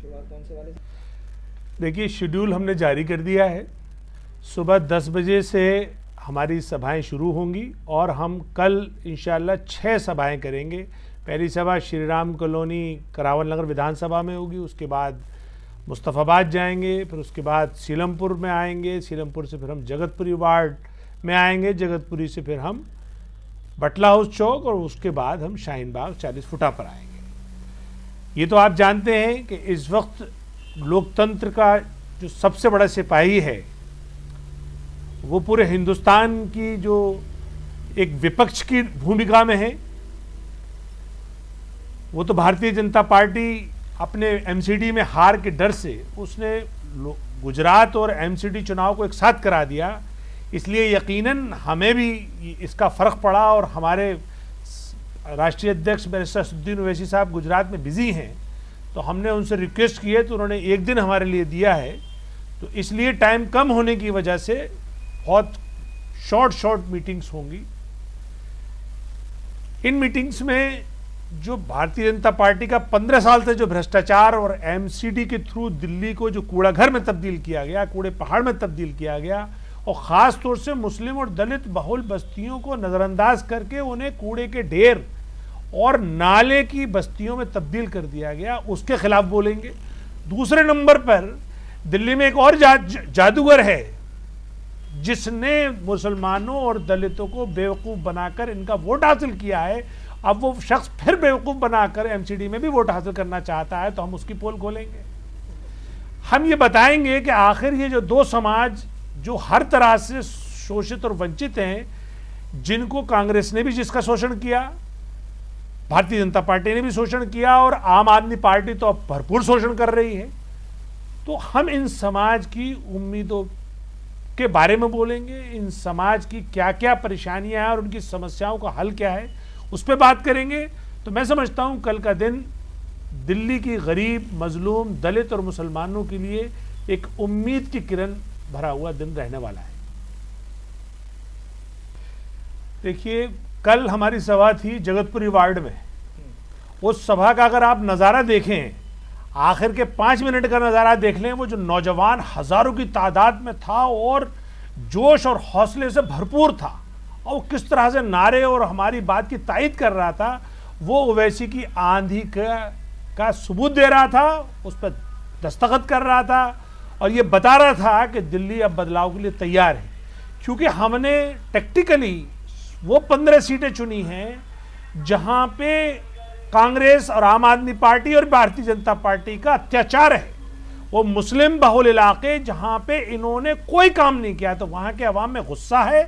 शुरुआत कौन से वाले? देखिए, शेड्यूल हमने जारी कर दिया है। सुबह 10 बजे से हमारी सभाएं शुरू होंगी और हम कल इंशाल्लाह 6 सभाएं करेंगे। पहली सभा श्री राम कॉलोनी करावल नगर विधानसभा में होगी, उसके बाद मुस्तफ़ाबाद जाएंगे, फिर उसके बाद सीलमपुर में आएंगे, सीलमपुर से फिर हम जगतपुरी वार्ड में आएंगे, जगतपुरी से फिर हम बटला हाउस चौक और उसके बाद हम शाहीन बाग 40 फुटा पर आएंगे। ये तो आप जानते हैं कि इस वक्त लोकतंत्र का जो सबसे बड़ा सिपाही है वो पूरे हिंदुस्तान की जो एक विपक्ष की भूमिका में है, वो तो भारतीय जनता पार्टी अपने एमसीडी में हार के डर से उसने गुजरात और एमसीडी चुनाव को एक साथ करा दिया। इसलिए यकीनन हमें भी इसका फ़र्क पड़ा और हमारे राष्ट्रीय अध्यक्ष बैरिस्टर असदुद्दीन ओवैसी साहब गुजरात में बिजी हैं, तो हमने उनसे रिक्वेस्ट की है तो उन्होंने एक दिन हमारे लिए दिया है। तो इसलिए टाइम कम होने की वजह से बहुत शॉर्ट मीटिंग्स होंगी। इन मीटिंग्स में जो भारतीय जनता पार्टी का 15 साल से जो भ्रष्टाचार और एमसीडी के थ्रू दिल्ली को जो कूड़ा घर में तब्दील किया गया, कूड़े पहाड़ में तब्दील किया गया और ख़ास तौर से मुस्लिम और दलित बहुल बस्तियों को नज़रअंदाज करके उन्हें कूड़े के ढेर और नाले की बस्तियों में तब्दील कर दिया गया, उसके खिलाफ बोलेंगे। दूसरे नंबर पर दिल्ली में एक और जादूगर है जिसने मुसलमानों और दलितों को बेवकूफ़ बनाकर इनका वोट हासिल किया है। अब वो शख्स फिर बेवकूफ़ बनाकर एमसीडी में भी वोट हासिल करना चाहता है, तो हम उसकी पोल खोलेंगे। हम ये बताएंगे कि आखिर ये जो दो समाज जो हर तरह से शोषित और वंचित हैं, जिनको कांग्रेस ने भी जिसका शोषण किया, भारतीय जनता पार्टी ने भी शोषण किया और आम आदमी पार्टी तो अब भरपूर शोषण कर रही है, तो हम इन समाज की उम्मीदों के बारे में बोलेंगे। इन समाज की क्या क्या परेशानियां हैं और उनकी समस्याओं का हल क्या है उस पर बात करेंगे। तो मैं समझता हूं कल का दिन दिल्ली की गरीब, मजलूम, दलित और मुसलमानों के लिए एक उम्मीद की किरण भरा हुआ दिन रहने वाला है। देखिए, कल हमारी सभा थी जगतपुरी वार्ड में। उस सभा का अगर आप नज़ारा देखें, आखिर के 5 मिनट का नज़ारा देख लें, वो जो नौजवान हज़ारों की तादाद में था और जोश और हौसले से भरपूर था और किस तरह से नारे और हमारी बात की तायद कर रहा था, वो ओवैसी की आंधी का सबूत दे रहा था, उस पर दस्तखत कर रहा था और ये बता रहा था कि दिल्ली अब बदलाव के लिए तैयार है। क्योंकि हमने टेक्टिकली वो 15 सीटें चुनी हैं जहां पे कांग्रेस और आम आदमी पार्टी और भारतीय जनता पार्टी का अत्याचार है। वो मुस्लिम बहुल इलाके जहां पे इन्होंने कोई काम नहीं किया, तो वहां के अवाम में गुस्सा है।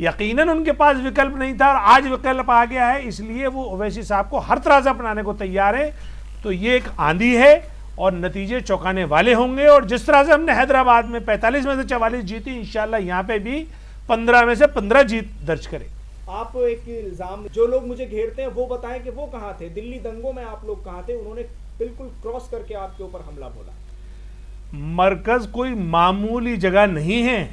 यकीनन उनके पास विकल्प नहीं था और आज विकल्प आ गया है, इसलिए वो ओवैसी साहब को हर तरह से अपनाने को तैयार है। तो ये एक आंधी है और नतीजे चौंकाने वाले होंगे। और जिस तरह से हमने हैदराबाद में 45 में से 44 जीती, इंशाल्लाह यहाँ पे भी 15 में से 15 जीत दर्ज करें। आप एक इल्जाम, जो लोग मुझे घेरते हैं वो बताएं कि वो कहाँ थे दिल्ली दंगों में, आप लोग कहाँ थे? उन्होंने बिल्कुल क्रॉस करके आपके ऊपर हमला बोला। मरकज कोई मामूली जगह नहीं है।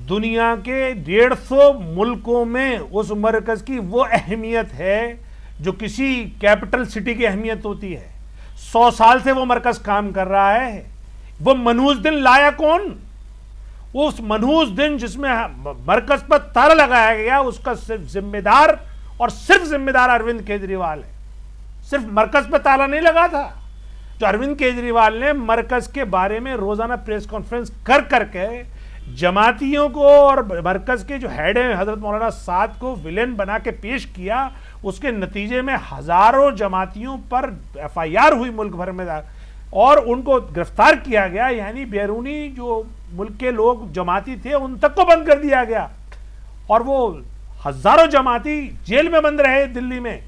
दुनिया के 150 मुल्कों में उस मरकज की वो अहमियत है जो किसी कैपिटल सिटी की अहमियत होती है। 100 साल से वो मरकज काम कर रहा है। वो मनहूस दिन लाया कौन? उस मनहूस दिन जिसमें मरकज पर ताला लगाया गया, उसका सिर्फ जिम्मेदार और सिर्फ जिम्मेदार अरविंद केजरीवाल है। सिर्फ मरकज पर ताला नहीं लगा था। जो अरविंद केजरीवाल ने मरकज के बारे में रोजाना प्रेस कॉन्फ्रेंस कर करके जमातियों को और मरकज के जो हेड हैं हजरत मौलाना साद को विलेन बना के पेश किया, उसके नतीजे में हजारों जमातियों पर FIR हुई मुल्क भर में और उनको गिरफ्तार किया गया। यानी बैरूनी जो मुल्क के लोग जमाती थे उन तक को बंद कर दिया गया और वो हजारों जमाती जेल में बंद रहे दिल्ली में।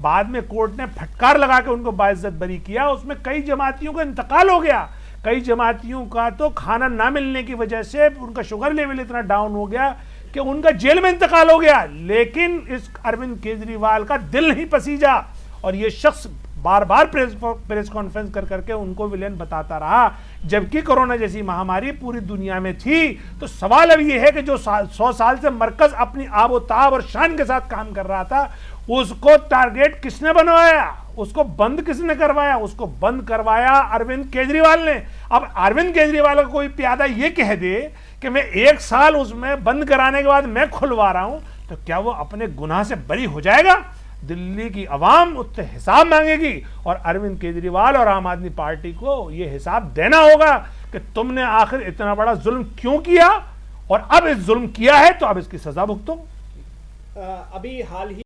बाद में कोर्ट ने फटकार लगा के उनको बाइज्जत बरी किया। उसमें कई जमातियों का इंतकाल हो गया। कई जमातियों का तो खाना ना मिलने की वजह से उनका शुगर लेवल इतना डाउन हो गया कि उनका जेल में इंतकाल हो गया। लेकिन इस अरविंद केजरीवाल का दिल नहीं पसीजा और ये शख्स बार बार प्रेस कॉन्फ्रेंस कर करके उनको विलेन बताता रहा, जबकि कोरोना जैसी महामारी पूरी दुनिया में थी। तो सवाल अब यह है कि जो 100 साल से मरकज अपनी आबोताब और शान के साथ काम कर रहा था, उसको टारगेट किसने बनवाया? उसको बंद किसने करवाया? उसको बंद करवाया अरविंद केजरीवाल ने। अब अरविंद केजरीवाल को कोई प्यादा ये कह दे कि मैं 1 साल उसमें बंद कराने के बाद मैं खुलवा रहा हूं, तो क्या वो अपने गुनाह से बरी हो जाएगा? दिल्ली की आवाम उससे हिसाब मांगेगी और अरविंद केजरीवाल और आम आदमी पार्टी को यह हिसाब देना होगा कि तुमने आखिर इतना बड़ा जुल्म क्यों किया, और अब इस जुल्म किया है तो अब इसकी सजा भुगतो। अभी हाल ही